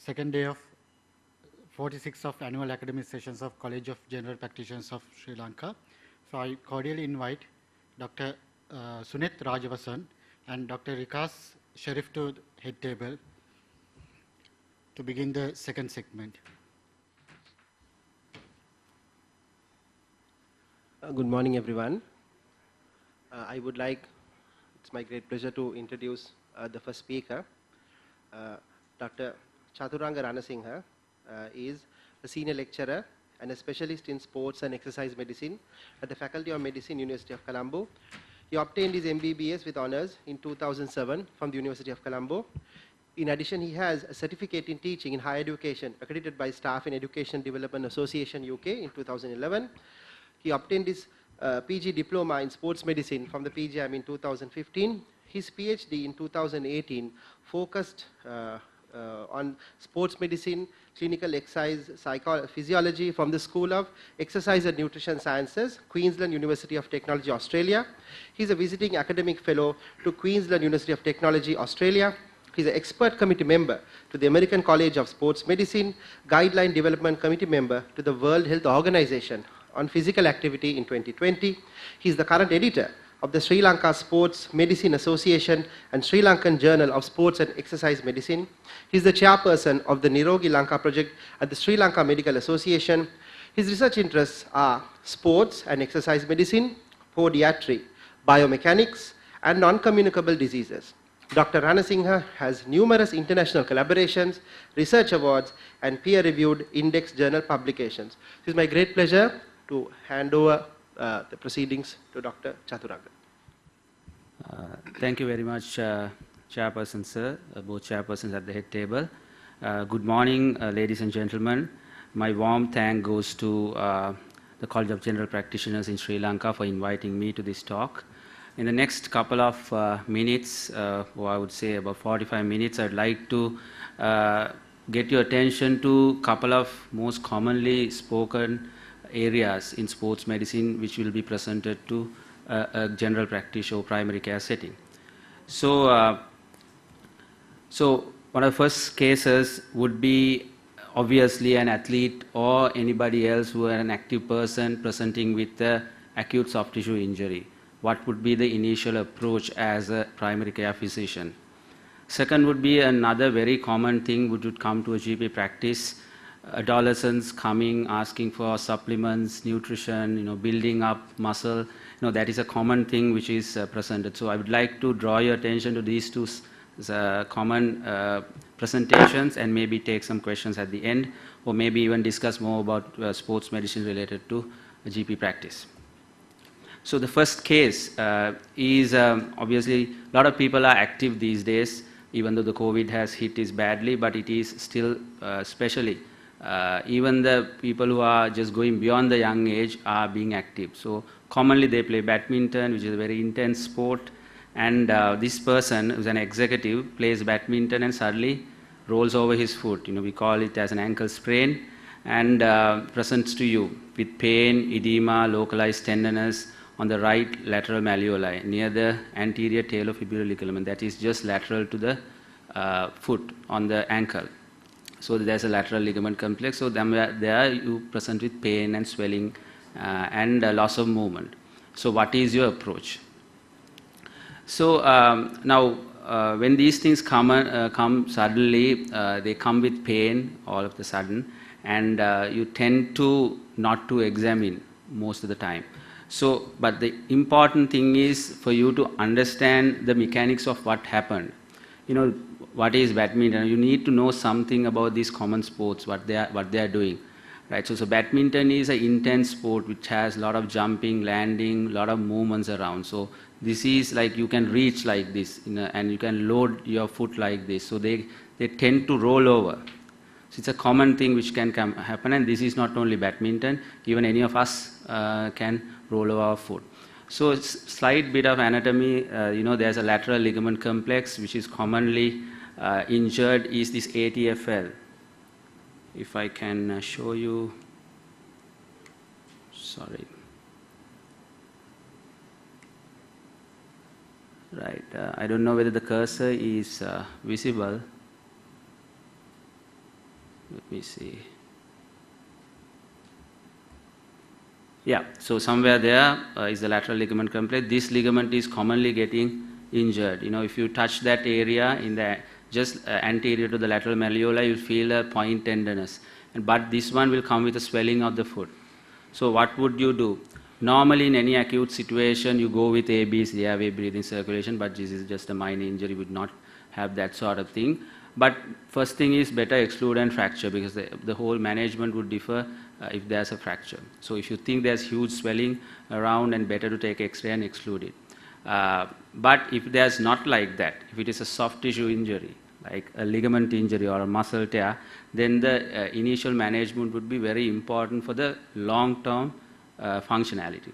second day of 46th of annual academic sessions of College of General Practitioners of Sri Lanka. So I cordially invite Dr. Sunith Rajavasan and Dr. Rikas Sharif to the head table to begin the second segment. Good morning, everyone. It's my great pleasure to introduce the first speaker. Dr. Chaturanga Ranasinghe is a senior lecturer and a specialist in sports and exercise medicine at the Faculty of Medicine, University of Colombo. He obtained his MBBS with honors in 2007 from the University of Colombo. In addition, he has a certificate in teaching in higher education accredited by Staff in Education Development Association UK in 2011. He obtained his PG diploma in sports medicine from the PGIM in 2015. His PhD in 2018 focused on sports medicine, clinical exercise physiology from the School of Exercise and Nutrition Sciences, Queensland University of Technology, Australia. He's a visiting academic fellow to Queensland University of Technology, Australia. He's an expert committee member to the American College of Sports Medicine, guideline development committee member to the World Health Organization on physical activity in 2020. He is the current editor of the Sri Lanka Sports Medicine Association and Sri Lankan Journal of Sports and Exercise Medicine. He is the chairperson of the Nirogi Lanka project at the Sri Lanka Medical Association. His research interests are sports and exercise medicine, podiatry, biomechanics, and non-communicable diseases. Dr. Ranasinghe has numerous international collaborations, research awards, and peer-reviewed index journal publications. It is my great pleasure to hand over the proceedings to Dr. Chaturanga. Thank you very much, Chairperson, sir, both chairpersons at the head table. Good morning, ladies and gentlemen. My warm thank goes to the College of General Practitioners in Sri Lanka for inviting me to this talk. In the next couple of minutes, or I would say about 45 minutes, I'd like to get your attention to a couple of most commonly spoken areas in sports medicine which will be presented to a general practice or primary care setting. So one of the first cases would be obviously an athlete or anybody else who are an active person presenting with a acute soft tissue injury. What would be the initial approach as a primary care physician? Second would be another very common thing which would come to a GP practice. Adolescents coming, asking for supplements, nutrition, building up muscle. That is a common thing which is presented. So I would like to draw your attention to these two common presentations and maybe take some questions at the end, or maybe even discuss more about sports medicine related to GP practice. So the first case is obviously a lot of people are active these days, even though the COVID has hit us badly, but it is still especially even the people who are just going beyond the young age are being active. So commonly they play badminton, which is a very intense sport, and this person who's an executive plays badminton and suddenly rolls over his foot. We call it as an ankle sprain, and presents to you with pain, edema, localized tenderness on the right lateral malleoli near the anterior talofibular ligament, that is just lateral to the foot on the ankle. So there's a lateral ligament complex. So there you present with pain and swelling and loss of movement. So what is your approach? So now when these things come suddenly, they come with pain all of a sudden, and you tend to not to examine most of the time. So, but the important thing is for you to understand the mechanics of what happened. What is badminton? You need to know something about these common sports, what they are doing, right? So badminton is an intense sport which has a lot of jumping, landing, a lot of movements around. So this is like you can reach like this, and you can load your foot like this. So they tend to roll over. So it's a common thing which can happen, and this is not only badminton. Even any of us can roll over our foot. So slight bit of anatomy. There's a lateral ligament complex which is commonly injured is this ATFL. If I can show you, sorry. Right, I don't know whether the cursor is visible. Let me see. Yeah, so somewhere there is the lateral ligament complaint. This ligament is commonly getting injured. You know, if you touch that area in the just anterior to the lateral malleoli, you feel a point tenderness. But this one will come with a swelling of the foot. So what would you do? Normally in any acute situation, you go with ABC, airway, breathing, circulation, but this is just a minor injury, would not have that sort of thing. But first thing is better exclude and fracture, because the whole management would differ if there's a fracture. So if you think there's huge swelling around, and better to take X-ray and exclude it. But if there's not like that, if it is a soft tissue injury, like a ligament injury or a muscle tear, then the initial management would be very important for the long-term functionality.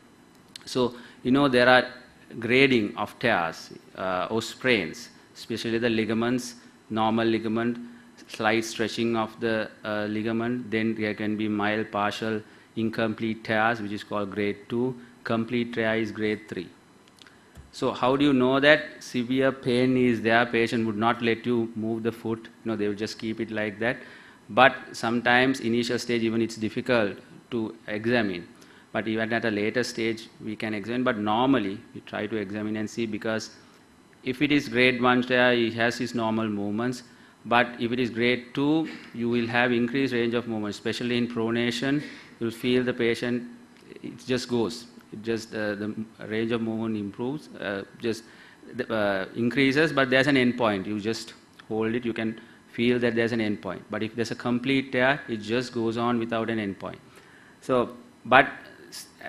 So, you know, there are grading of tears or sprains, especially the ligaments, normal ligament, slight stretching of the ligament, then there can be mild, partial, incomplete tears, which is called grade 2, complete tear is grade 3. So how do you know that severe pain is there? Patient would not let you move the foot, you know, they will just keep it like that. But sometimes initial stage even it's difficult to examine. But even at a later stage we can examine, but normally we try to examine and see, because if it is grade 1 tear, he has his normal movements. But if it is grade 2, you will have increased range of movement, especially in pronation. You'll feel the patient, it just goes. It just the range of movement improves, increases, but there's an end point. You just hold it, you can feel that there's an end point. But if there's a complete tear, it just goes on without an end point. So, but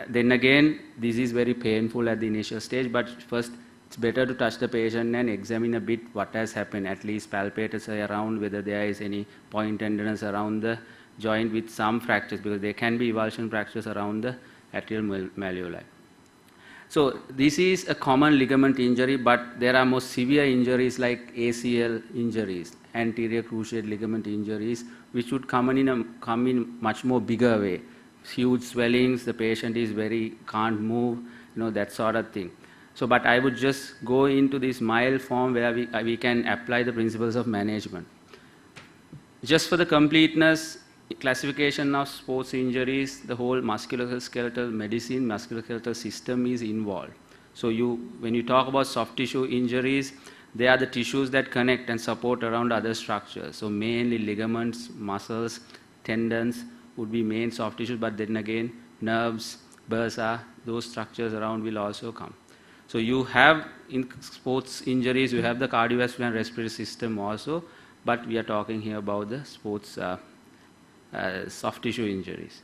then again, this is very painful at the initial stage, but first it's better to touch the patient and examine a bit what has happened, at least palpate around whether there is any point tenderness around the joint with some fractures, because there can be avulsion fractures around the atrial malleoli. So this is a common ligament injury, but there are more severe injuries like ACL injuries, anterior cruciate ligament injuries, which would come in much more bigger way. Huge swellings, the patient is can't move, you know, that sort of thing. So, but I would just go into this mild form where we can apply the principles of management. Just for the completeness, classification of sports injuries, the whole musculoskeletal medicine, musculoskeletal system is involved. So when you talk about soft tissue injuries, they are the tissues that connect and support around other structures. So mainly ligaments, muscles, tendons would be main soft tissues, but then again, nerves, bursa, those structures around will also come. So you have in sports injuries, you have the cardiovascular and respiratory system also, but we are talking here about the sports soft tissue injuries.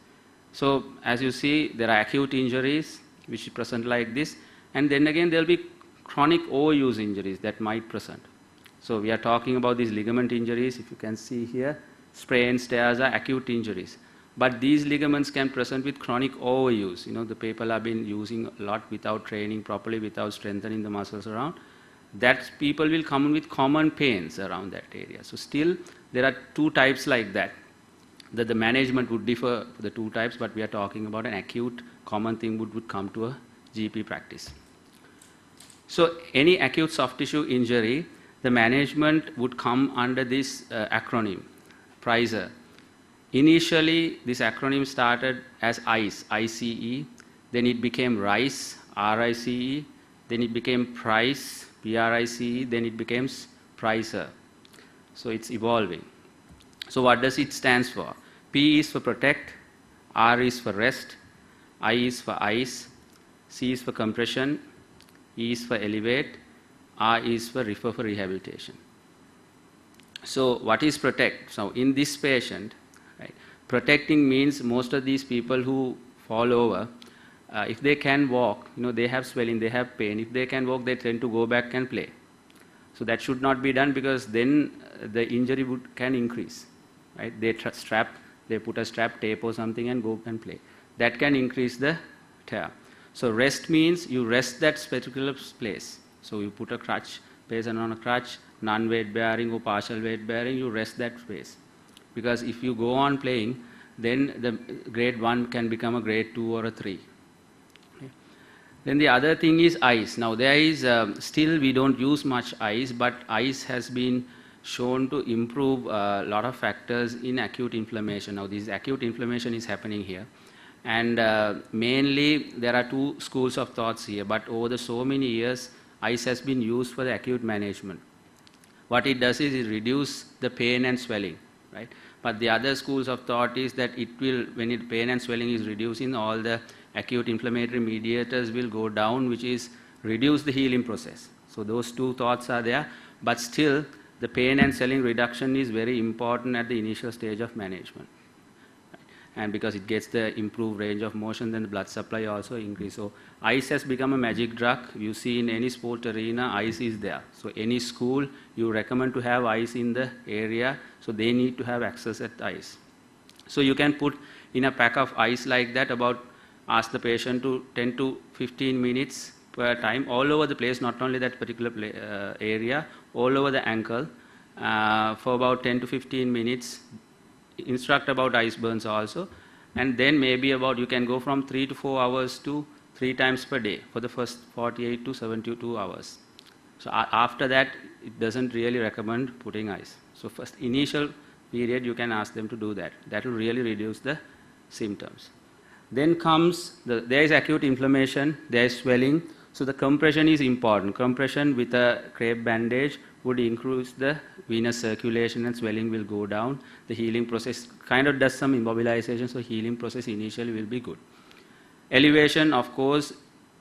So as you see, there are acute injuries which present like this, and then again there will be chronic overuse injuries that might present. So we are talking about these ligament injuries. If you can see here, sprains, tears are acute injuries. But these ligaments can present with chronic overuse. You know, the people have been using a lot without training properly, without strengthening the muscles around. That people will come in with common pains around that area. So still, there are two types like that. That the management would differ for the two types, but we are talking about an acute common thing would come to a GP practice. So any acute soft tissue injury, the management would come under this acronym, PRICE. Initially, this acronym started as ICE, I-C-E, then it became RICE, R-I-C-E, then it became PRICE, P-R-I-C-E, then it becomes PRICE. So it's evolving. So what does it stand for? P is for protect, R is for rest, I is for ice, C is for compression, E is for elevate, R is for refer for rehabilitation. So what is protect? So in this patient, right, protecting means most of these people who fall over, if they can walk, you know, they have swelling, they have pain. If they can walk, they tend to go back and play. So that should not be done, because then the injury can increase. Right? They put a strap, tape or something and go and play. That can increase the tear. So rest means you rest that particular place. So you put a crutch, patient on a crutch, non-weight bearing or partial weight bearing, you rest that space. Because if you go on playing, then the grade 1 can become a grade 2 or a 3. Okay. Then the other thing is ice. Now there is, still we don't use much ice, but ice has been shown to improve a lot of factors in acute inflammation. Now, this acute inflammation is happening here. And mainly, there are two schools of thoughts here, but over the so many years, ice has been used for the acute management. What it does is it reduces the pain and swelling, right? But the other schools of thought is that it will, when it pain and swelling is reducing, all the acute inflammatory mediators will go down, which is reduce the healing process. So those two thoughts are there, but still the pain and swelling reduction is very important at the initial stage of management. And because it gets the improved range of motion, then the blood supply also increase. So ice has become a magic drug. You see in any sport arena, ice is there. So any school, you recommend to have ice in the area, so they need to have access at ice. So you can put in a pack of ice like that, about ask the patient to 10 to 15 minutes per time, all over the place, not only that particular area, all over the ankle, for about 10 to 15 minutes. Instruct about ice burns also, and then maybe about, you can go from 3 to 4 hours to 3 times per day for the first 48 to 72 hours. So after that, it doesn't really recommend putting ice. So first initial period, you can ask them to do that. That will really reduce the symptoms. Then comes, there is acute inflammation, there is swelling, so the compression is important. Compression with a crepe bandage would increase the venous circulation and swelling will go down. The healing process kind of does some immobilization, so healing process initially will be good. Elevation, of course,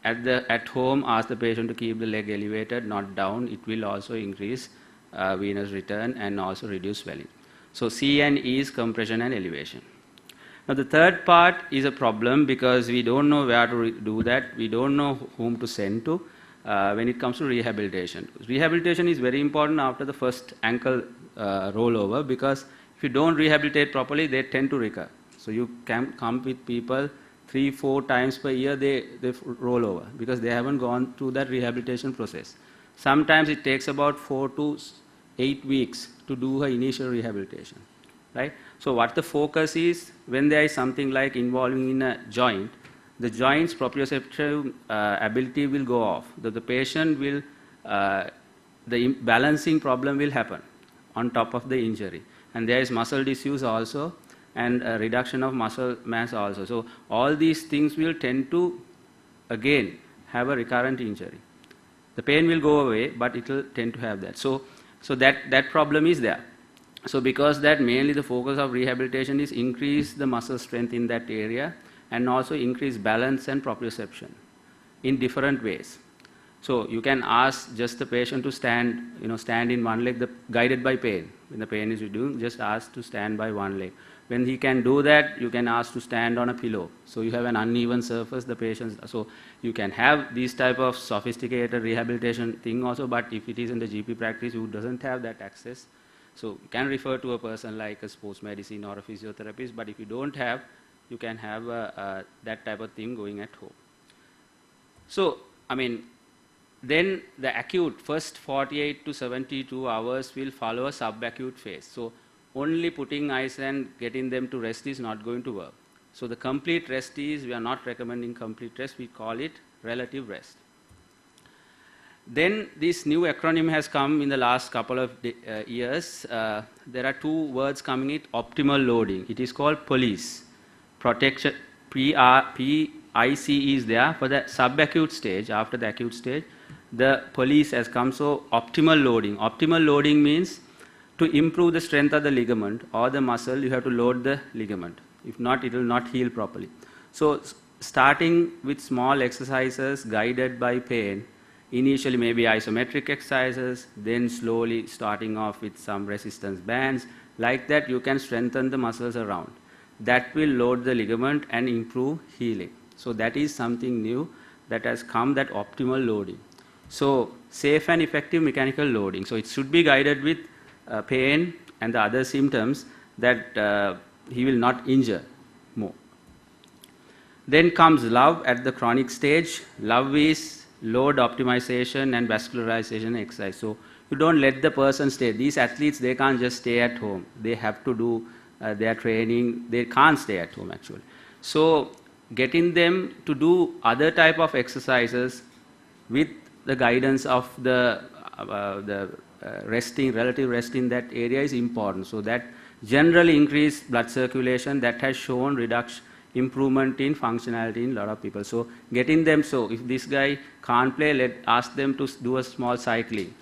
at home, ask the patient to keep the leg elevated, not down. It will also increase venous return and also reduce swelling. So C and E is compression and elevation. Now the third part is a problem because we don't know where to do that. We don't know whom to send to. When it comes to rehabilitation. Rehabilitation is very important after the first ankle rollover, because if you don't rehabilitate properly, they tend to recur. So you can come with people 3-4 times per year, they roll over because they haven't gone through that rehabilitation process. Sometimes it takes about 4 to 8 weeks to do her initial rehabilitation, right? So what the focus is, when there is something like involving in a joint, the joint's proprioceptive ability will go off. The patient will, the balancing problem will happen on top of the injury. And there is muscle disuse also, and a reduction of muscle mass also. So all these things will tend to, again, have a recurrent injury. The pain will go away, but it will tend to have that. So that problem is there. So because that, mainly the focus of rehabilitation is increase the muscle strength in that area, and also increase balance and proprioception in different ways. So you can ask just the patient to stand, stand in one leg, guided by pain. When the pain is reducing, just ask to stand by one leg. When he can do that, you can ask to stand on a pillow. So you have an uneven surface, the patients. So you can have these type of sophisticated rehabilitation thing also, but if it is in the GP practice, who doesn't have that access, so you can refer to a person like a sports medicine or a physiotherapist, but if you don't have, you can have that type of thing going at home. So, then the acute, first 48 to 72 hours will follow a subacute phase. So, only putting ice and getting them to rest is not going to work. So, the complete rest is, we are not recommending complete rest, we call it relative rest. Then this new acronym has come in the last couple of years. There are two words coming in, optimal loading. It is called POLICE. Protection, PICE is there for the subacute stage. After the acute stage, the POLICE has come. So optimal loading. Optimal loading means to improve the strength of the ligament or the muscle, you have to load the ligament. If not, it will not heal properly. So starting with small exercises guided by pain, initially maybe isometric exercises, then slowly starting off with some resistance bands. Like that, you can strengthen the muscles around. That will load the ligament and improve healing. So that is something new that has come, that optimal loading. So safe and effective mechanical loading. So it should be guided with pain and the other symptoms, that he will not injure more. Then comes LOVE at the chronic stage. LOVE is load optimization and vascularization exercise. So you don't let the person stay. These athletes, they can't just stay at home. They have to do their training. They can't stay at home actually. So getting them to do other type of exercises with the guidance of the relative rest in that area is important. So that generally increased blood circulation, that has shown improvement in functionality in a lot of people. So getting them, so if this guy can't play, ask them to do a small cycling,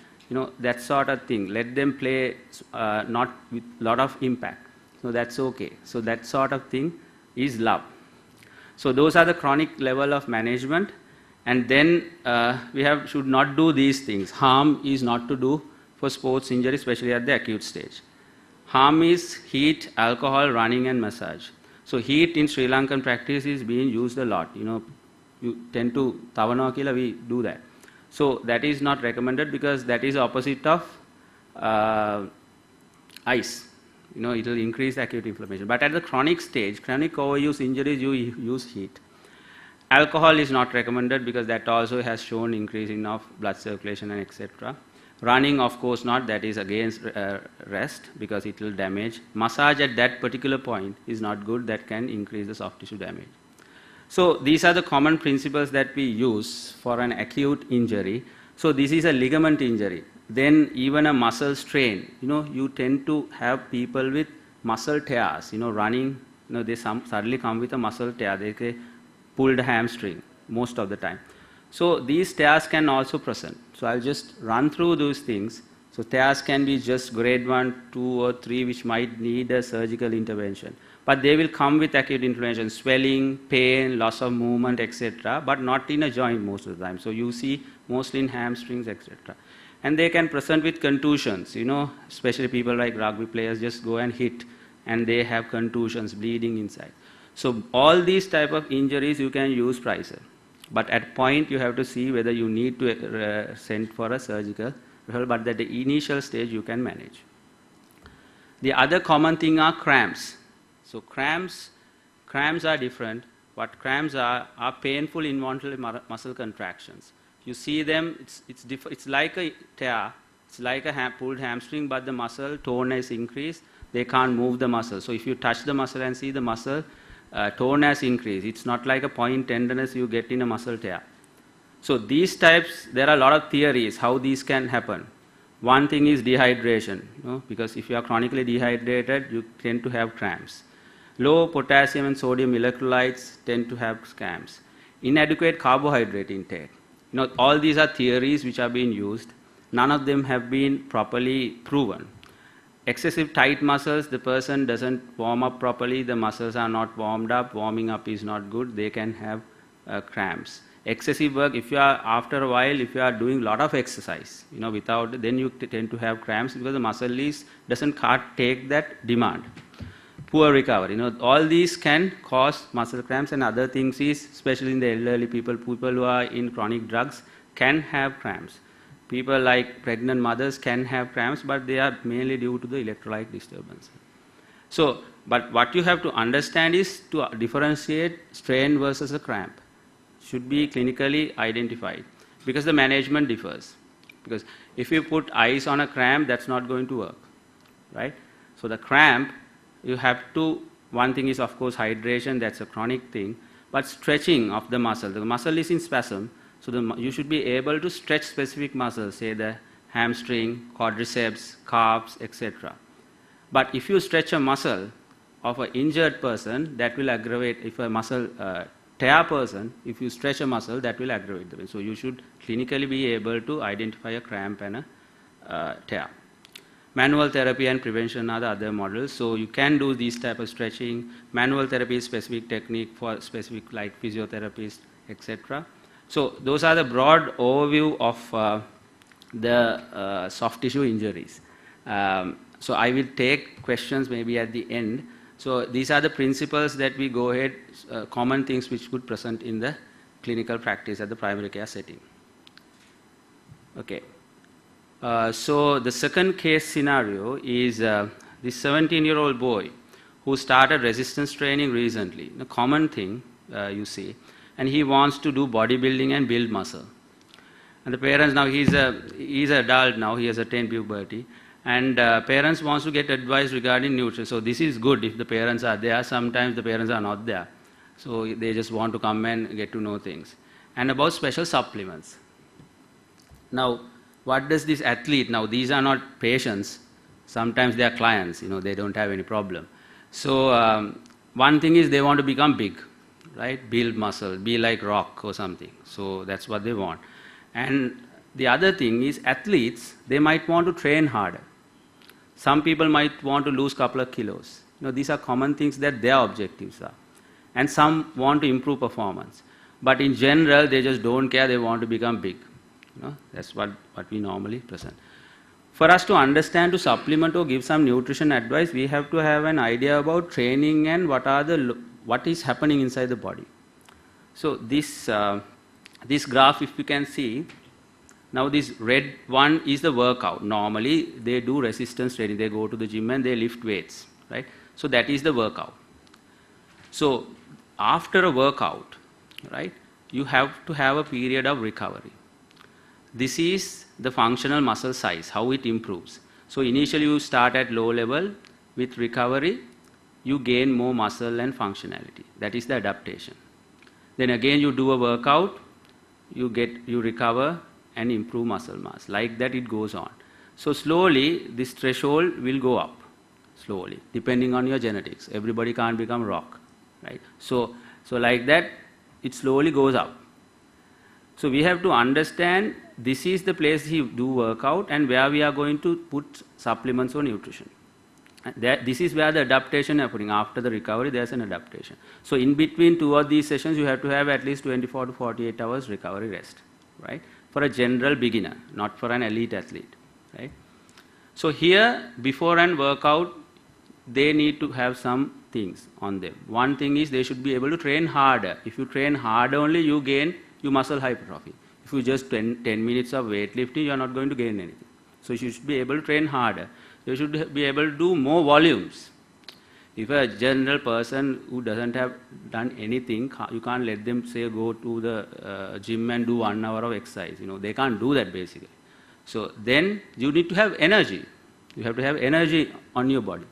that sort of thing. Let them play not with lot of impact. So that's okay. So that sort of thing is love. So those are the chronic level of management. And then we should not do these things. Harm is not to do for sports injury, especially at the acute stage. Harm is heat, alcohol, running and massage. So heat in Sri Lankan practice is being used a lot. You tend to tavanawa kila, we do that. So that is not recommended because that is opposite of ice. It will increase acute inflammation. But at the chronic stage, chronic overuse injuries, you use heat. Alcohol is not recommended because that also has shown increasing of blood circulation and etc. Running, of course not, that is against rest because it will damage. Massage at that particular point is not good, that can increase the soft tissue damage. So these are the common principles that we use for an acute injury. So this is a ligament injury. Then even a muscle strain, you tend to have people with muscle tears, running, they suddenly come with a muscle tear, they pulled hamstring most of the time. So these tears can also present. So I'll just run through those things. So tears can be just grade 1, 2 or 3 which might need a surgical intervention. But they will come with acute inflammation, swelling, pain, loss of movement, etc. but not in a joint most of the time. So you see mostly in hamstrings, etc. And they can present with contusions, especially people like rugby players just go and hit and they have contusions, bleeding inside. So all these type of injuries you can use Pricer. But at point you have to see whether you need to send for a surgical referral, but at the initial stage you can manage. The other common thing are cramps. So cramps are different. What cramps are painful involuntary muscle contractions. You see them, it's like a tear, it's like a pulled hamstring, but the muscle tone is increased, they can't move the muscle. So if you touch the muscle and see the muscle, tone has increased. It's not like a point tenderness you get in a muscle tear. So these types, there are a lot of theories how these can happen. One thing is dehydration, because if you are chronically dehydrated, you tend to have cramps. Low potassium and sodium electrolytes tend to have cramps. Inadequate carbohydrate intake. All these are theories which are being used. None of them have been properly proven. Excessive tight muscles, the person doesn't warm up properly, the muscles are not warmed up, warming up is not good, they can have cramps. Excessive work, if you are, after a while, if you are doing a lot of exercise, then you tend to have cramps because the muscle doesn't take that demand. Poor recovery, all these can cause muscle cramps, and other things is, especially in the elderly people who are in chronic drugs can have cramps. People like pregnant mothers can have cramps, but they are mainly due to the electrolyte disturbance. So, but what you have to understand is to differentiate strain versus a cramp. Should be clinically identified because the management differs. Because if you put ice on a cramp, that's not going to work, right? So the cramp, you have to, one thing is of course hydration, that's a chronic thing, but stretching of the muscle. The muscle is in spasm. So you should be able to stretch specific muscles, say the hamstring, quadriceps, calves, etc. But if you stretch a muscle of an injured person, that will aggravate. If a muscle tear person, if you stretch a muscle, that will aggravate the pain. So you should clinically be able to identify a cramp and a tear. Manual therapy and prevention are the other models. So you can do these type of stretching. Manual therapy is specific technique for specific like physiotherapists, etc. So those are the broad overview of the soft tissue injuries. So I will take questions maybe at the end. So these are the principles that we go ahead, common things which could present in the clinical practice at the primary care setting. Okay. So the second case scenario is this 17-year-old boy who started resistance training recently. A common thing you see. And he wants to do bodybuilding and build muscle. And the parents, now he's an adult now, he has attained puberty, and parents wants to get advice regarding nutrition. So this is good if the parents are there. Sometimes the parents are not there. So they just want to come and get to know things. And about special supplements. Now, what does this athlete, now these are not patients, sometimes they are clients, they don't have any problem. So one thing is they want to become big, right? Build muscle, be like Rock or something. So that's what they want. And the other thing is athletes, they might want to train harder. Some people might want to lose a couple of kilos. These are common things that their objectives are. And some want to improve performance. But in general, they just don't care, they want to become big. That's what we normally present. For us to understand, to supplement or give some nutrition advice, we have to have an idea about training and what is happening inside the body. So this graph, if you can see, now this red one is the workout. Normally they do resistance training, they go to the gym and they lift weights, right? So that is the workout. So after a workout, right, you have to have a period of recovery. This is the functional muscle size, how it improves. So initially you start at low level. With recovery, you gain more muscle and functionality. That is the adaptation. Then again you do a workout, you recover and improve muscle mass. Like that it goes on. So slowly this threshold will go up, slowly, depending on your genetics. Everybody can't become Rock, right? So like that, it slowly goes up. So we have to understand this is the place you do workout and where we are going to put supplements or nutrition. This is where the adaptation happening. After the recovery, there's an adaptation. So in between two of these sessions, you have to have at least 24 to 48 hours recovery rest, right? For a general beginner, not for an elite athlete, right? So here, before an workout, they need to have some things on them. One thing is they should be able to train harder. If you train harder only, you gain your muscle hypertrophy. If you just 10 minutes of weightlifting, you are not going to gain anything. So you should be able to train harder. You should be able to do more volumes. If a general person who doesn't have done anything, you can't let them say go to the gym and do 1 hour of exercise. They can't do that basically. So then you need to have energy. You have to have energy on your body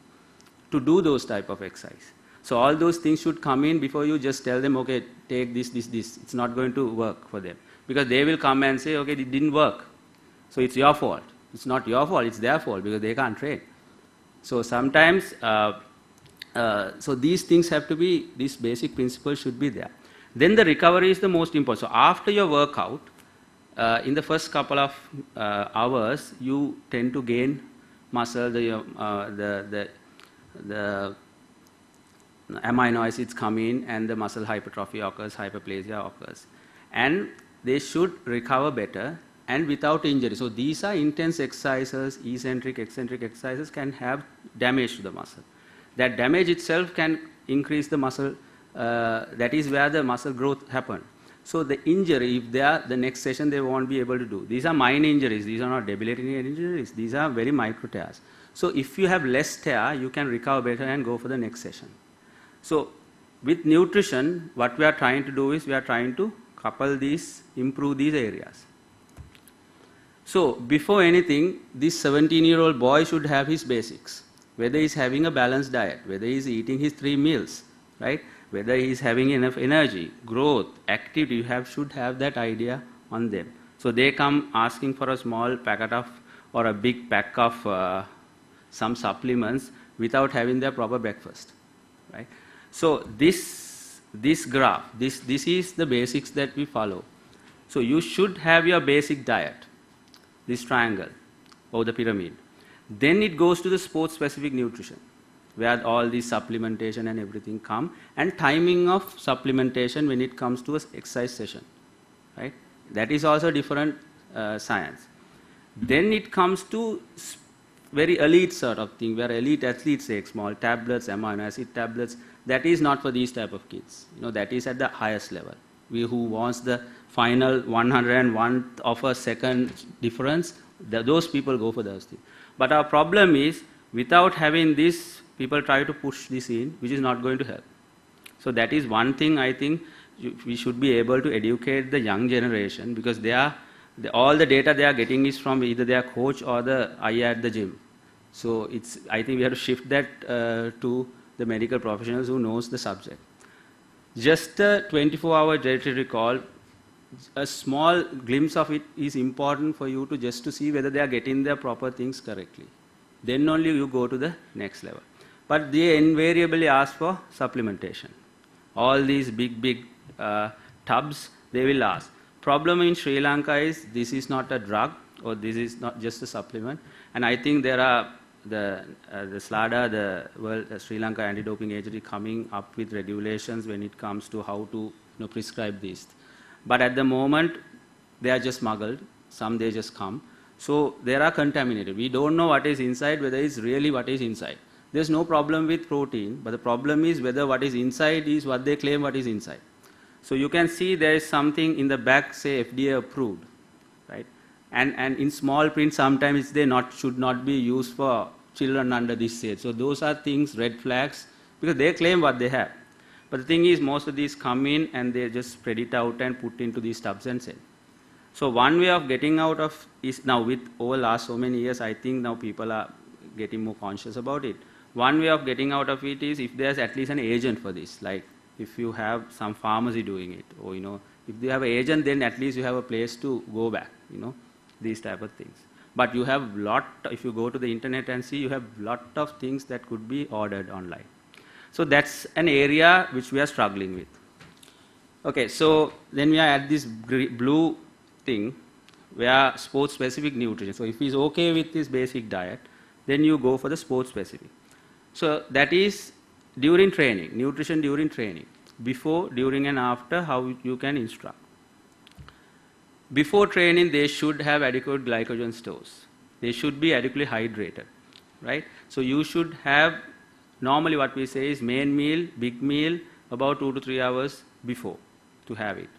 to do those type of exercise. So all those things should come in before you just tell them, okay, take this. It's not going to work for them. Because they will come and say, okay, it didn't work. So it's your fault. It's not your fault, it's their fault because they can't train. So sometimes, so these things have to be, these basic principles should be there. Then the recovery is the most important. So after your workout, in the first couple of hours, you tend to gain muscle, the amino acids come in and the muscle hypertrophy occurs, hyperplasia occurs. And they should recover better and without injury. So these are intense exercises, eccentric, eccentric exercises can have damage to the muscle. That damage itself can increase the muscle, that is where the muscle growth happens. So the injury, if they are, the next session they won't be able to do. These are minor injuries, these are not debilitating injuries, these are very micro tears. So if you have less tear, you can recover better and go for the next session. So with nutrition, what we are trying to do is we are trying to couple these, improve these areas. So before anything, this 17-year-old boy should have his basics. Whether he's having a balanced diet, whether he's eating his 3 meals, right? Whether he's having enough energy, growth, activity, you should have that idea on them. So they come asking for a small packet of, or a big pack of some supplements without having their proper breakfast, right? So this graph, this is the basics that we follow. So you should have your basic diet, this triangle or the pyramid. Then it goes to the sports-specific nutrition, where all the supplementation and everything come, and timing of supplementation when it comes to an exercise session, right? That is also different science. Then it comes to very elite sort of thing, where elite athletes take small tablets, amino acid tablets. That is not for these type of kids. That is at the highest level. Who wants the final 101th of a second difference, those people go for those things. But our problem is, without having this, people try to push this in, which is not going to help. So that is one thing I think we should be able to educate the young generation, because all the data they are getting is from either their coach or the I at the gym. So I think we have to shift that to the medical professionals who knows the subject. Just a 24-hour dietary recall a small glimpse of it is important for you to just to see whether they are getting their proper things correctly. Then only you go to the next level. But they invariably ask for supplementation. All these big tubs, they will ask. Problem in Sri Lanka is this is not a drug, or this is not just a supplement. And I think there are the SLADA, the World Sri Lanka Anti-Doping Agency, coming up with regulations when it comes to how to prescribe these. But at the moment, they are just smuggled. Some they just come. So they are contaminated. We don't know what is inside, whether it's really what is inside. There's no problem with protein, but the problem is whether what is inside is what they claim what is inside. So you can see there is something in the back, say FDA approved, right? And in small print, sometimes they should not be used for children under this age. So those are things, red flags, because they claim what they have. But the thing is, most of these come in and they just spread it out and put into these tubs and sell. So one way of getting out of is now, with over last so many years, I think now people are getting more conscious about it. One way of getting out of it is if there's at least an agent for this, like if you have some pharmacy doing it, or if you have an agent, then at least you have a place to go back, these type of things. But you have if you go to the internet and see, you have lot of things that could be ordered online. So that's an area which we are struggling with. Okay, so then we are at this blue thing where sports specific nutrition. So if he's okay with this basic diet, then you go for the sports specific. So that is during training, nutrition during training, before, during and after, how you can instruct. Before training, they should have adequate glycogen stores. They should be adequately hydrated, right? So you should have, normally what we say is main meal, big meal, about 2 to 3 hours before to have it.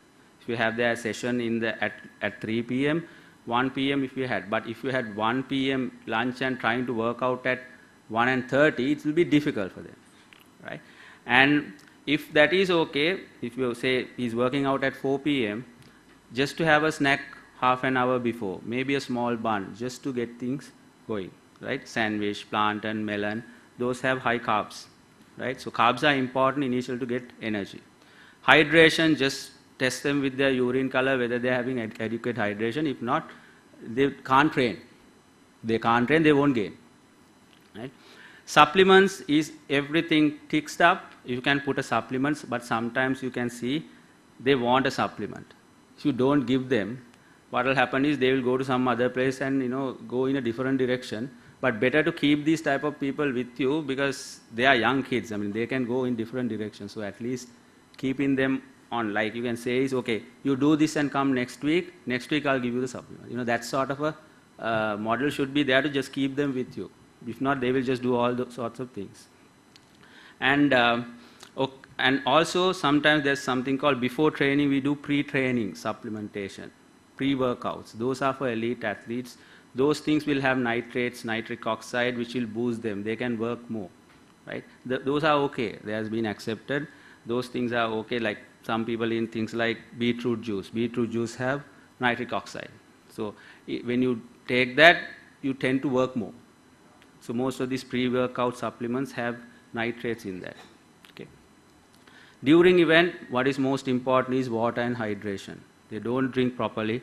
If you have their session at 3 p.m., 1 p.m. if you had, but if you had 1 p.m. lunch and trying to work out at 1:30, it will be difficult for them, right? And if that is okay, if you say he's working out at 4 p.m., just to have a snack half an hour before, maybe a small bun, just to get things going, right? Sandwich, plantain, melon, those have high carbs, right? So carbs are important initially to get energy. Hydration, just test them with their urine color, whether they're having adequate hydration. If not, they can't train. They can't train, they won't gain, right? Supplements is everything ticks up. You can put a supplements, but sometimes you can see they want a supplement. If you don't give them, what will happen is they will go to some other place and go in a different direction. But better to keep these type of people with you, because they are young kids. I mean, they can go in different directions. So at least keeping them on, like you can say is, okay, you do this and come next week. Next week I'll give you the supplement. That sort of a model should be there to just keep them with you. If not, they will just do all those sorts of things. And also sometimes there's something called, before training we do pre-training supplementation, pre-workouts. Those are for elite athletes. Those things will have nitrates, nitric oxide, which will boost them. They can work more, right? Those are okay. They has been accepted. Those things are okay. Like some people in things like beetroot juice. Beetroot juice have nitric oxide. So when you take that, you tend to work more. So most of these pre-workout supplements have nitrates in that. Okay. During event, what is most important is water and hydration. They don't drink properly,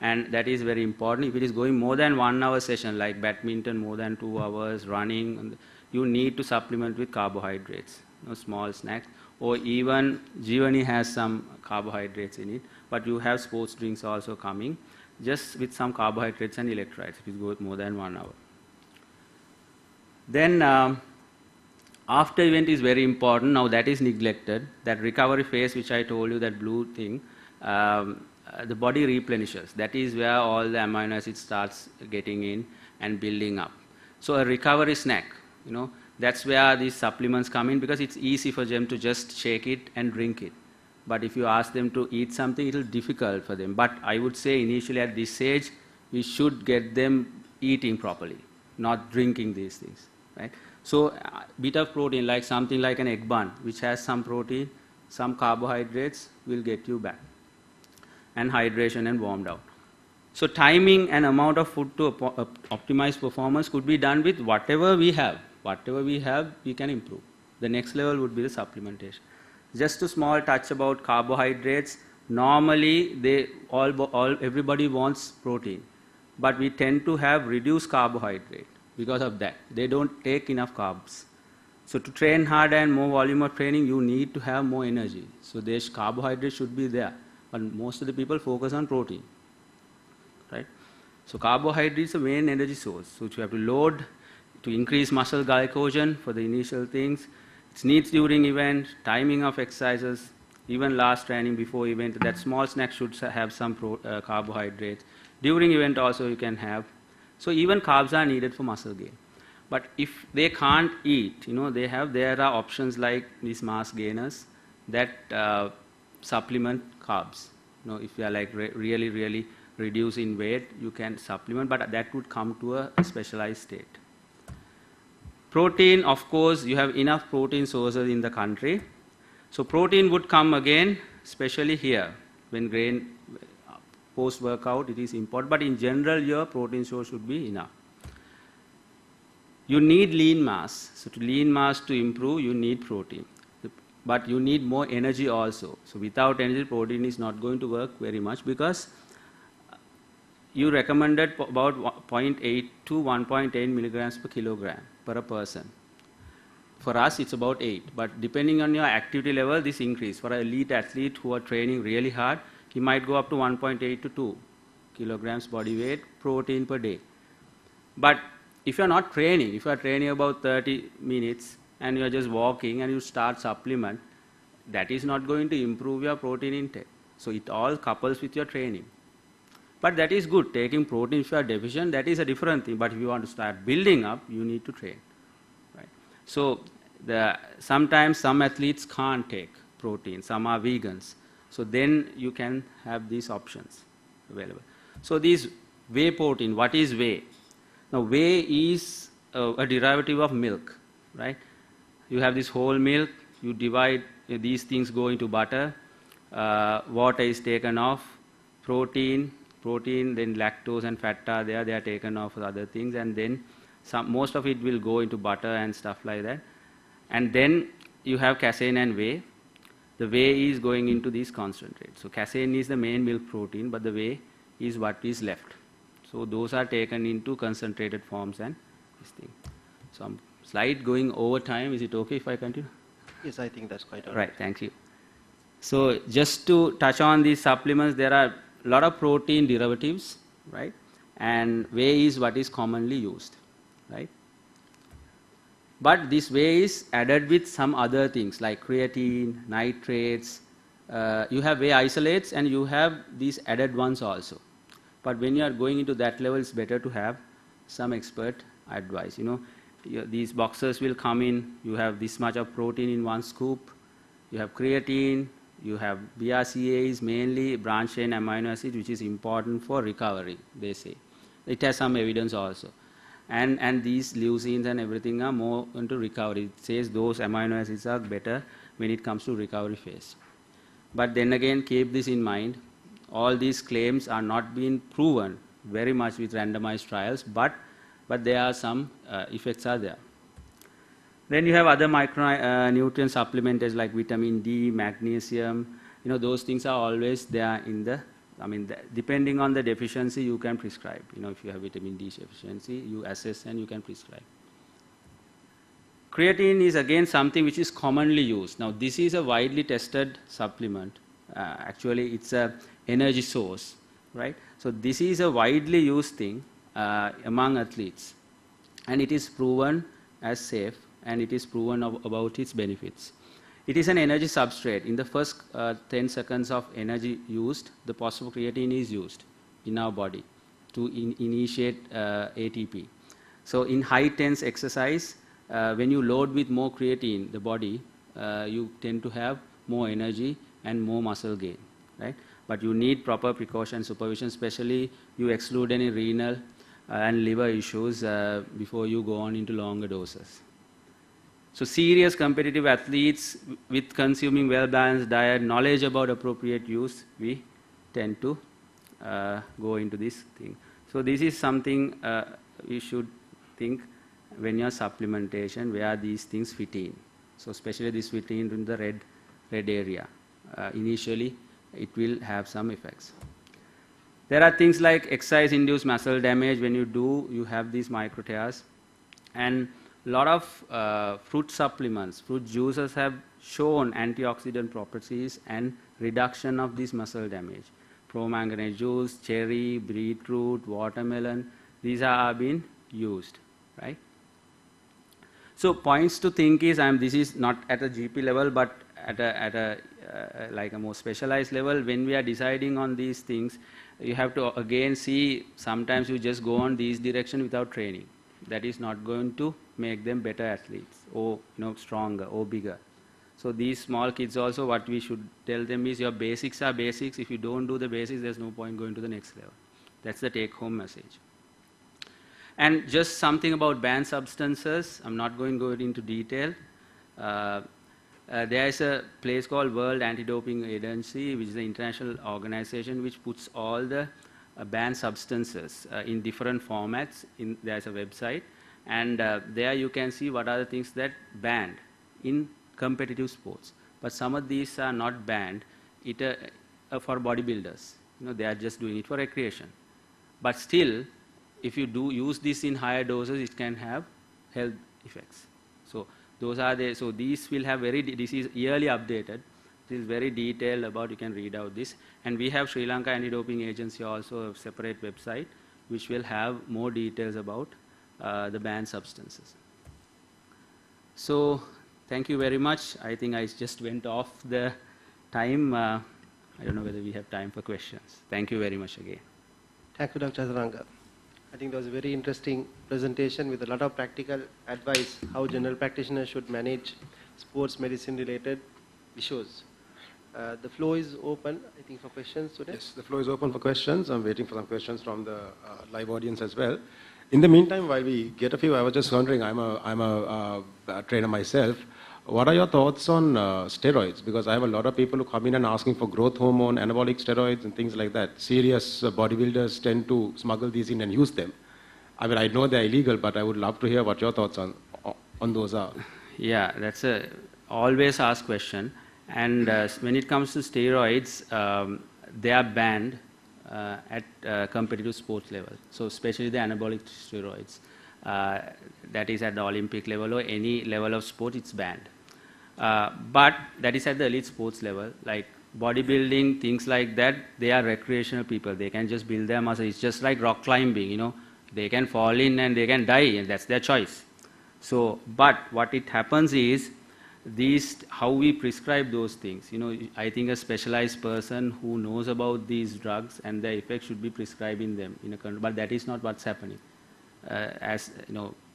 and that is very important. If it is going more than 1 hour session, like badminton, more than 2 hours, running, you need to supplement with carbohydrates, small snacks, or even Jeevani has some carbohydrates in it, but you have sports drinks also coming, just with some carbohydrates and electrolytes if it goes more than 1 hour. Then after event is very important. Now that is neglected. That recovery phase which I told you, that blue thing, the body replenishes. That is where all the amino acids starts getting in and building up. So a recovery snack, that's where these supplements come in, because it's easy for them to just shake it and drink it. But if you ask them to eat something, it will be difficult for them. But I would say initially at this stage, we should get them eating properly, not drinking these things, right? So a bit of protein, like something like an egg bun, which has some protein, some carbohydrates, will get you back. And hydration and warmed out. So timing and amount of food to optimize performance could be done with whatever we have. Whatever we have, we can improve. The next level would be the supplementation. Just a small touch about carbohydrates. Normally, everybody wants protein, but we tend to have reduced carbohydrate because of that. They don't take enough carbs. So to train hard and more volume of training, you need to have more energy. So there's carbohydrate should be there, but most of the people focus on protein, right? So carbohydrate is the main energy source. So you have to load to increase muscle glycogen for the initial things. It's needs during event, timing of exercises, even last training before event. That small snack should have some carbohydrates. During event also you can have. So even carbs are needed for muscle gain. But if they can't eat, there are options like these mass gainers that supplement carbs. If you are like really reduce in weight, you can supplement, but that would come to a specialized state. Protein, of course, you have enough protein sources in the country. So protein would come again, especially here, when grain post-workout, it is important. But in general, your protein source should be enough. You need lean mass. So to lean mass to improve, you need protein. But you need more energy also. So without energy, protein is not going to work very much, because you recommended about 0.8 to 1.8 milligrams per kilogram per a person. For us, it's about 8. But depending on your activity level, this increase. For an elite athlete who are training really hard, he might go up to 1.8 to 2 kilograms body weight protein per day. But if you are not training, if you are training about 30 minutes and you are just walking and you start supplement, that is not going to improve your protein intake. So it all couples with your training. But that is good. Taking protein if you are deficient, that is a different thing. But if you want to start building up, you need to train. Right? So sometimes some athletes can't take protein. Some are vegans. So then you can have these options available. So these whey protein, what is whey? Now whey is a derivative of milk, right? You have this whole milk, you divide, these things go into butter, water is taken off, protein, then lactose and fat are there, they are taken off for other things, and then most of it will go into butter and stuff like that. And then you have casein and whey. The whey is going into these concentrates. So casein is the main milk protein, but the whey is what is left. So those are taken into concentrated forms and this thing. So I'm slight going over time. Is it okay if I continue? Yes, I think that's quite all right. Right, thank you. So just to touch on these supplements, there are a lot of protein derivatives, right? And whey is what is commonly used, right? But this whey is added with some other things like creatine, nitrates. You have whey isolates and you have these added ones also. But when you are going into that level, it's better to have some expert advice. These boxes will come in, you have this much of protein in one scoop, you have creatine, you have BRCAs, mainly branched chain amino acid, which is important for recovery, they say. It has some evidence also. And these leucines and everything are more into recovery. It says those amino acids are better when it comes to recovery phase. But then again, keep this in mind. All these claims are not being proven very much with randomized trials, but there are some effects are there. Then you have other micronutrient supplementers like vitamin D, magnesium. Those things are always there in the, depending on the deficiency, you can prescribe. If you have vitamin D deficiency, you assess and you can prescribe. Creatine is again something which is commonly used. Now this is a widely tested supplement. Actually, it's a energy source, right? So this is a widely used thing among athletes, and it is proven as safe, and it is proven about its benefits. It is an energy substrate. In the first 10 seconds of energy used, the phosphocreatine is used in our body to initiate ATP. So in high tense exercise, when you load with more creatine, the body, you tend to have more energy and more muscle gain, right? But you need proper precaution, supervision, especially you exclude any renal and liver issues before you go on into longer doses. So serious competitive athletes with consuming well-balanced diet, knowledge about appropriate use, we tend to go into this thing. So this is something you should think when your supplementation, where these things fit in. So especially this fit in the red area. Initially, it will have some effects. There are things like exercise-induced muscle damage. When you do, you have these micro tears. And a lot of fruit supplements, fruit juices have shown antioxidant properties and reduction of this muscle damage. Pro-manganate juice, cherry, beetroot, watermelon, these are being used, right? So points to think is, this is not at a GP level, but at a like a more specialized level. When we are deciding on these things, you have to again see, sometimes you just go on these direction without training. That is not going to make them better athletes or stronger or bigger. So these small kids also, what we should tell them is, your basics are basics. If you don't do the basics, there's no point going to the next level. That's the take-home message. And just something about banned substances. I'm not going to go into detail. There is a place called World Anti-Doping Agency, which is an international organization which puts all the banned substances in different formats. There's a website, and there you can see what are the things that banned in competitive sports. But some of these are not banned for bodybuilders. They are just doing it for recreation. But still, if you do use this in higher doses, it can have health effects. So those are so these will have this is yearly updated. This is very detailed about, you can read out this. And we have Sri Lanka Anti-Doping Agency also, a separate website, which will have more details about the banned substances. So thank you very much. I think I just went off the time. I don't know whether we have time for questions. Thank you very much again. Thank you, Dr. Chaturanga. I think that was a very interesting presentation with a lot of practical advice how general practitioners should manage sports medicine related issues. The floor is open, I think, for questions today. Yes, the floor is open for questions. I'm waiting for some questions from the live audience as well. In the meantime, while we get a few, I was just wondering, I'm a trainer myself. What are your thoughts on steroids? Because I have a lot of people who come in and asking for growth hormone, anabolic steroids and things like that. Serious bodybuilders tend to smuggle these in and use them. I mean, I know they're illegal, but I would love to hear what your thoughts on those are. Yeah, that's a always asked question. And when it comes to steroids, they are banned at competitive sports level. So especially the anabolic steroids. That is at the Olympic level or any level of sport, it's banned. But that is at the elite sports level, like bodybuilding, things like that, they are recreational people. They can just build their muscle. It's just like rock climbing, They can fall in and they can die, and that's their choice. So, but what it happens is, how we prescribe those things. I think a specialized person who knows about these drugs and their effects should be prescribing them in a country, but that is not what's happening.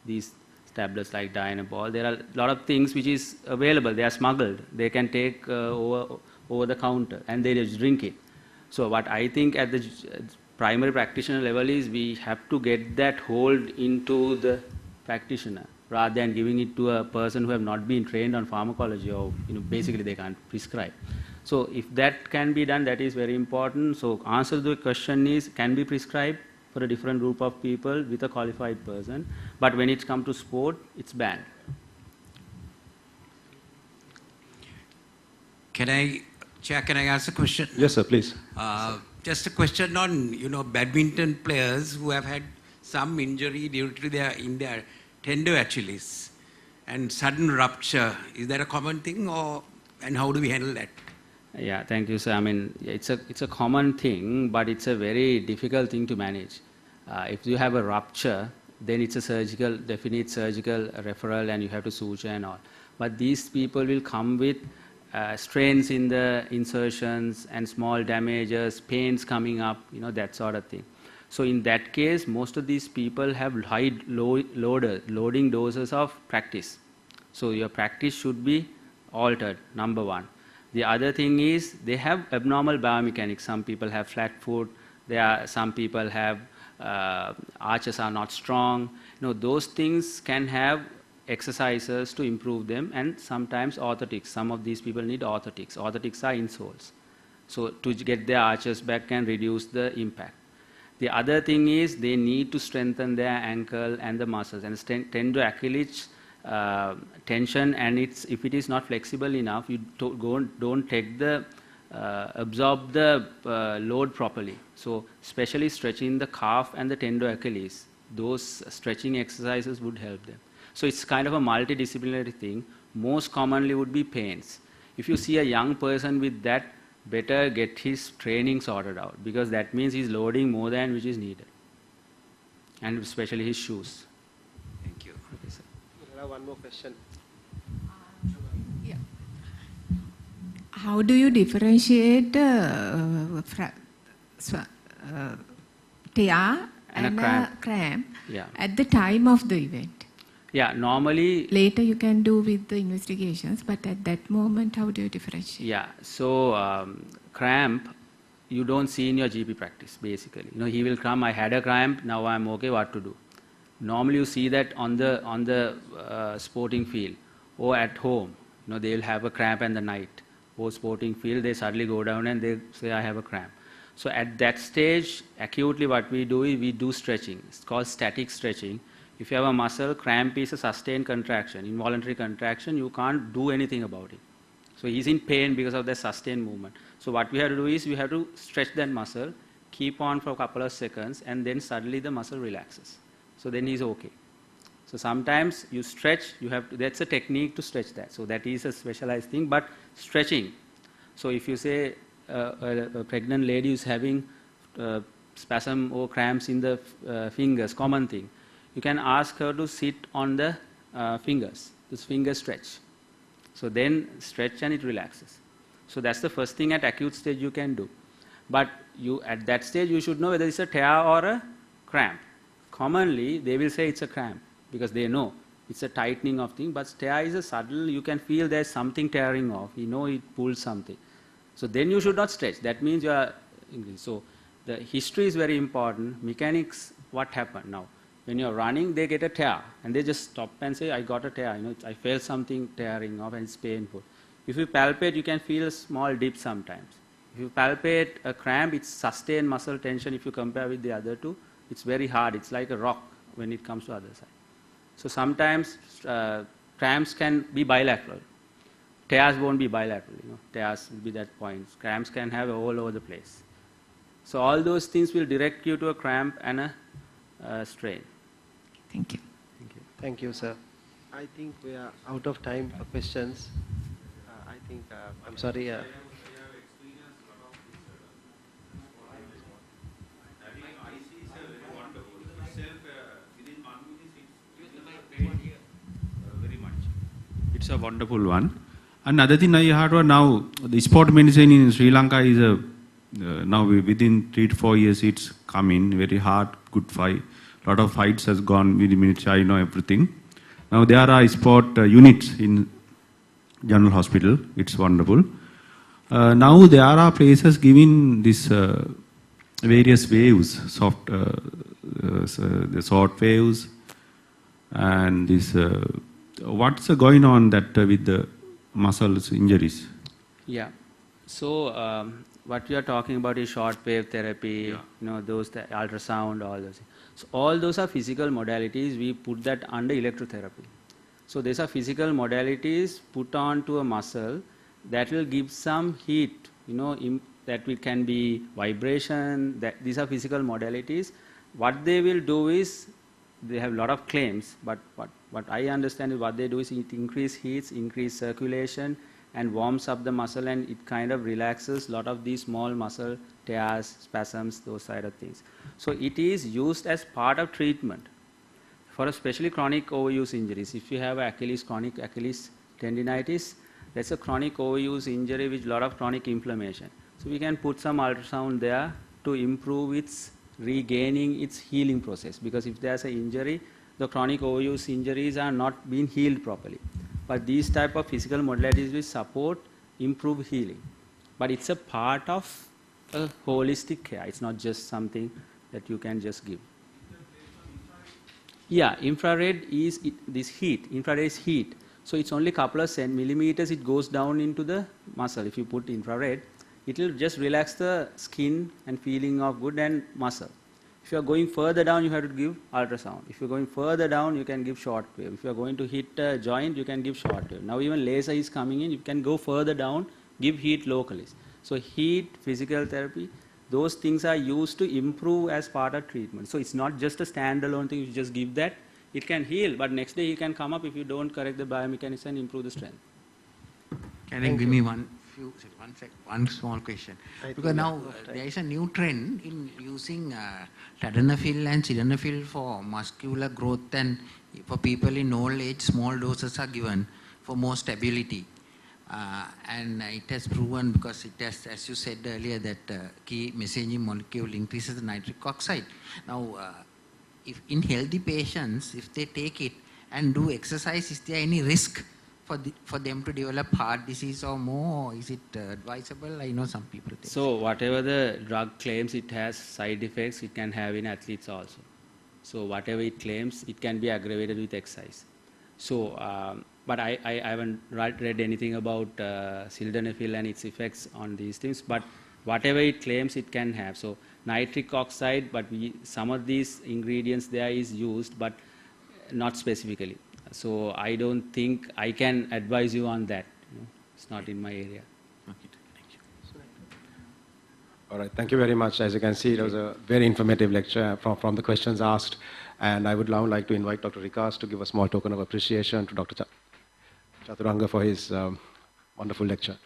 These tablets like Dianabol, there are a lot of things which is available. They are smuggled. They can take over the counter and they just drink it. So what I think at the primary practitioner level is, we have to get that hold into the practitioner rather than giving it to a person who have not been trained on pharmacology, or basically they can't prescribe. So if that can be done, that is very important. So answer to the question is, can be prescribed for a different group of people with a qualified person, but when it comes to sport, it's banned. Chair, can I ask a question? Yes, sir, please. Just a question on, badminton players who have had some injury due to their tender Achilles and sudden rupture. Is that a common thing, and how do we handle that? Yeah, thank you, sir. I mean, it's a common thing, but it's a very difficult thing to manage. If you have a rupture, then it's a definite surgical referral, and you have to suture and all. But these people will come with strains in the insertions and small damages, pains coming up, that sort of thing. So in that case, most of these people have high loading doses of practice. So your practice should be altered, number one. The other thing is, they have abnormal biomechanics. Some people have flat foot. Some people have arches are not strong. Those things can have exercises to improve them, and sometimes orthotics. Some of these people need orthotics. Orthotics are insoles. So to get their arches back and reduce the impact. The other thing is, they need to strengthen their ankle and the muscles, and tendo Achilles tension, and if it is not flexible enough, you don't take the absorb the load properly. So especially stretching the calf and the tendo Achilles, those stretching exercises would help them. So it's kind of a multidisciplinary thing. Most commonly would be pains. If you see a young person with that, better get his training sorted out, because that means he's loading more than which is needed. And especially his shoes. Thank you. Okay, sir. I have one more question. Yeah. How do you differentiate tear and a cramp Yeah. at the time of the event? Yeah, normally, Later you can do with the investigations, but at that moment, how do you differentiate? yeah, so cramp, you don't see in your GP practice, basically. You know, he will come, I had a cramp, now I'm okay, what to do? Normally you see that on the sporting field or at home. You know, they'll have a cramp in the night. Or sporting field, they suddenly go down and they say, I have a cramp. So at that stage, acutely what we do is we do stretching. It's called static stretching. If you have a muscle, cramp is a sustained contraction, involuntary contraction, you can't do anything about it. So he's in pain because of the sustained movement. So what we have to do is we have to stretch that muscle, keep on for a couple of seconds, and then suddenly the muscle relaxes. So then he's okay. So sometimes you stretch, you have to, that's a technique to stretch that. So that is a specialized thing, but stretching. So if you say a pregnant lady is having spasm or cramps in the fingers, common thing, you can ask her to sit on the fingers, this finger stretch. So then stretch and it relaxes. So that's the first thing at acute stage you can do. But you at that stage you should know whether it's a tear or a cramp. Commonly they will say it's a cramp because they know it's a tightening of thing, but tear is a subtle, you can feel there's something tearing off, you know it pulls something. So then you should not stretch, that means you are, so the history is very important. Mechanics, what happened now? When you're running, they get a tear and they just stop and say, I got a tear, you know, I felt something tearing off and it's painful. If you palpate, you can feel a small dip sometimes. If you palpate a cramp, it's sustained muscle tension. If you compare with the other two, it's very hard. It's like a rock when it comes to other side. So sometimes cramps can be bilateral. Tears won't be bilateral, you know. Tears will be that point. Cramps can have all over the place. So all those things will direct you to a cramp and a strain. Thank you. Thank you. Thank you, sir. I think we are out of time for questions. I think, I'm sorry. It's a wonderful one. Another thing I heard was now the sport medicine in Sri Lanka is now within 3 to 4 years it's come in very hard, good fight. A lot of fights has gone within China, everything. Now there are sport units in General Hospital. It's wonderful. Now there are places giving this various waves, soft, the short waves, and this. What's going on that with the muscles injuries? Yeah. So what we are talking about is short wave therapy, you know, those the ultrasound, all those. So all those are physical modalities. We put that under electrotherapy. So these are physical modalities put on to a muscle that will give some heat, you know, that it can be vibration. That these are physical modalities. What they will do is they have a lot of claims, but what I understand is what they do is it increase heats, increase circulation, and warms up the muscle, and it kind of relaxes a lot of these small muscle tears, spasms, those side of things. So it is used as part of treatment for especially chronic overuse injuries. If you have chronic Achilles tendinitis, that's a chronic overuse injury with a lot of chronic inflammation. So we can put some ultrasound there to improve its regaining its healing process, because if there's an injury, the chronic overuse injuries are not being healed properly. But these type of physical modalities will support improve healing. But it's a part of a holistic care. It's not just something that you can just give. Yeah, infrared is this heat. Infrared is heat. So it's only a couple of millimeters, it goes down into the muscle. If you put infrared, it will just relax the skin and feeling of good and muscle. If you are going further down, you have to give ultrasound. If you are going further down, you can give short wave. If you are going to hit a joint, you can give short wave. Now even laser is coming in, you can go further down, give heat locally. So heat, physical therapy, those things are used to improve as part of treatment. So it's not just a standalone thing, you just give that, it can heal, but next day he can come up if you don't correct the biomechanics and improve the strength. Can you give me one small question? Because now there is a new trend in using tadalafil and sildenafil for muscular growth, and for people in old age, small doses are given for more stability. And it has proven, because it has, as you said earlier, that key messaging molecule increases the nitric oxide. Now, if in healthy patients, if they take it and do exercise, is there any risk for them to develop heart disease or more? Is it advisable? I know some people take So whatever the drug claims it has side effects, it can have in athletes also. So whatever it claims, it can be aggravated with exercise. So, but I haven't read anything about sildenafil and its effects on these things, but whatever it claims, it can have. So nitric oxide, but some of these ingredients there is used, but not specifically. So I don't think I can advise you on that. It's not in my area. Okay, thank you. All right, thank you very much. As you can see, it was a very informative lecture from the questions asked. And I would now like to invite Dr. Rikas to give a small token of appreciation to Dr. Chaturanga for his wonderful lecture.